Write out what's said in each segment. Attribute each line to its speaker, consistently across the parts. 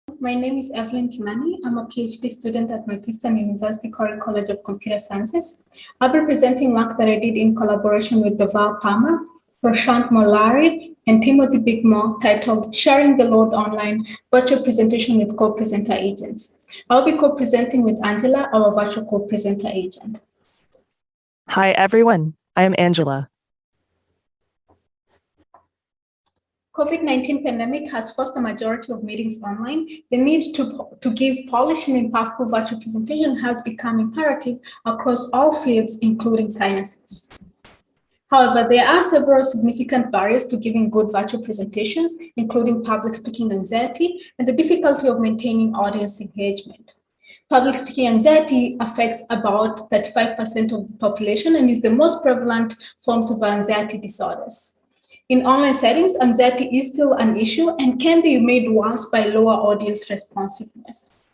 Speaker 1: My name is Kimani. I'm a PhD student at Northeastern University Corey College of Computer Sciences. I'll be presenting work that I did in collaboration with Dhaval, Parmar, Prasanth, Murali, and Timothy Bickmore, titled Sharing the Load Online, Virtual Presentation with Co-Presenter Agents. I'll be co-presenting with Angela, our virtual co-presenter agent.
Speaker 2: Hi, everyone. I am Angela.
Speaker 1: COVID-19 pandemic has forced a majority of meetings online. The need to give polished and impactful virtual presentation has become imperative across all fields, including sciences. However, there are several significant barriers to giving good virtual presentations, including public speaking anxiety and the difficulty of maintaining audience engagement. Public speaking anxiety affects about 35% of the population and is the most prevalent forms of anxiety disorders. In online settings, anxiety is still an issue and can be made worse by lower audience responsiveness.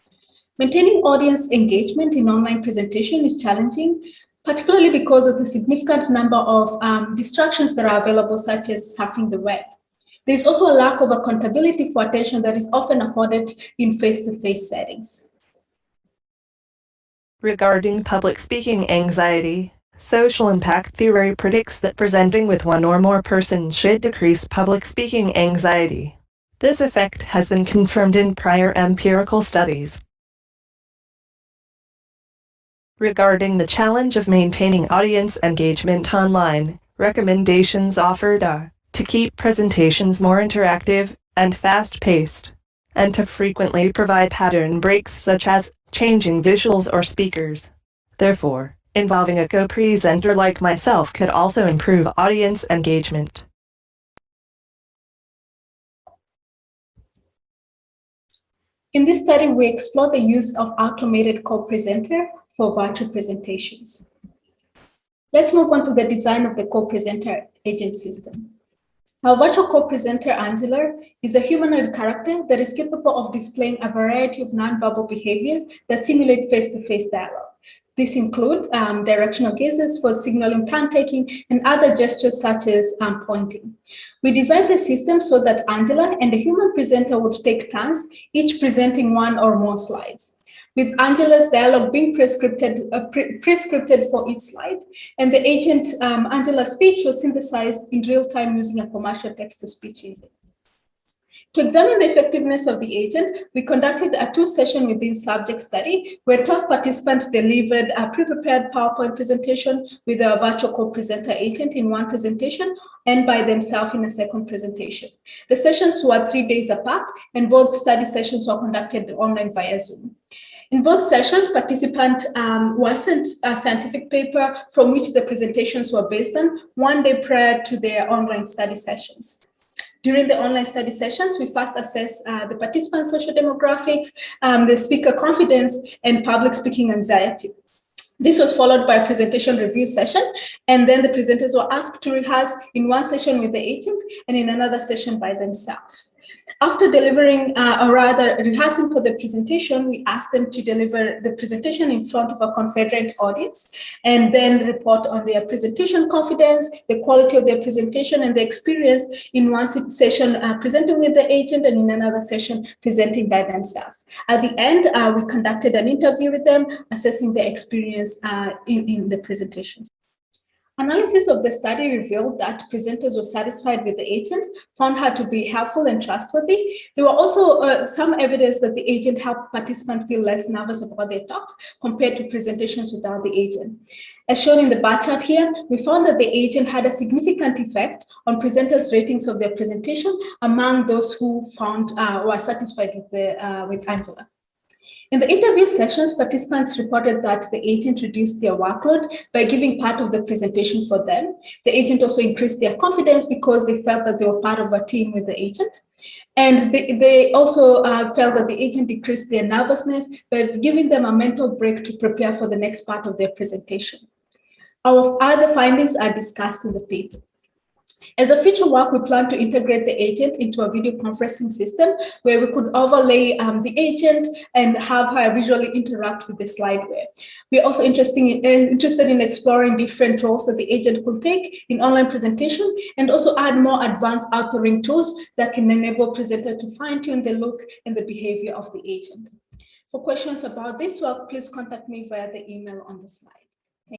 Speaker 1: Maintaining audience engagement in online presentation is challenging, particularly because of the significant number of distractions that are available, such as surfing the web. There's also a lack of accountability for attention that is often afforded in face-to-face settings.
Speaker 2: Regarding public speaking anxiety, social impact theory predicts that presenting with one or more persons should decrease public speaking anxiety. This effect has been confirmed in prior empirical studies. Regarding the challenge of maintaining audience engagement online, recommendations offered are to keep presentations more interactive and fast-paced, and to frequently provide pattern breaks such as changing visuals or speakers. Therefore, involving a co-presenter like myself could also improve audience engagement.
Speaker 1: In this study, we explore the use of automated co-presenter for virtual presentations. Let's move on to the design of the co-presenter agent system. Our virtual co-presenter, Angela, is a humanoid character that is capable of displaying a variety of nonverbal behaviors that simulate face-to-face dialogue. These include directional gazes for signaling plan taking and other gestures such as pointing. We designed the system so that Angela and the human presenter would take turns, each presenting one or more slides, with Angela's dialogue being prescripted for each slide, and the agent Angela's speech was synthesized in real time using a commercial text-to-speech engine. To examine the effectiveness of the agent, we conducted a 2-session within subject study where 12 participants delivered a pre-prepared PowerPoint presentation with a virtual co-presenter agent in one presentation and by themselves in a second presentation. The sessions were 3 days apart, and both study sessions were conducted online via Zoom. In both sessions, participants were sent a scientific paper from which the presentations were based on 1 day prior to their online study sessions. During the online study sessions, we first assess the participants' social demographics, the speaker confidence, and public speaking anxiety. This was followed by a presentation review session, and then the presenters were asked to rehearse in one session with the agent and in another session by themselves. After delivering, or rather rehearsing for the presentation, we asked them to deliver the presentation in front of a confederate audience and then report on their presentation confidence, the quality of their presentation, and the experience in one session presenting with the agent and in another session presenting by themselves. At the end, we conducted an interview with them, assessing their experience in the presentations. Analysis of the study revealed that presenters were satisfied with the agent, found her to be helpful and trustworthy. There were also some evidence that the agent helped participants feel less nervous about their talks compared to presentations without the agent. As shown in the bar chart here, we found that the agent had a significant effect on presenters' ratings of their presentation among those who were satisfied with Angela. In the interview sessions, participants reported that the agent reduced their workload by giving part of the presentation for them. The agent also increased their confidence because they felt that they were part of a team with the agent. And they also felt that the agent decreased their nervousness by giving them a mental break to prepare for the next part of their presentation. Our other findings are discussed in the paper. As a future work, we plan to integrate the agent into a video conferencing system where we could overlay the agent and have her visually interact with the slideware. We're also interested in exploring different roles that the agent could take in online presentation and also add more advanced authoring tools that can enable presenter to fine-tune the look and the behavior of the agent. For questions about this work, please contact me via the email on the slide.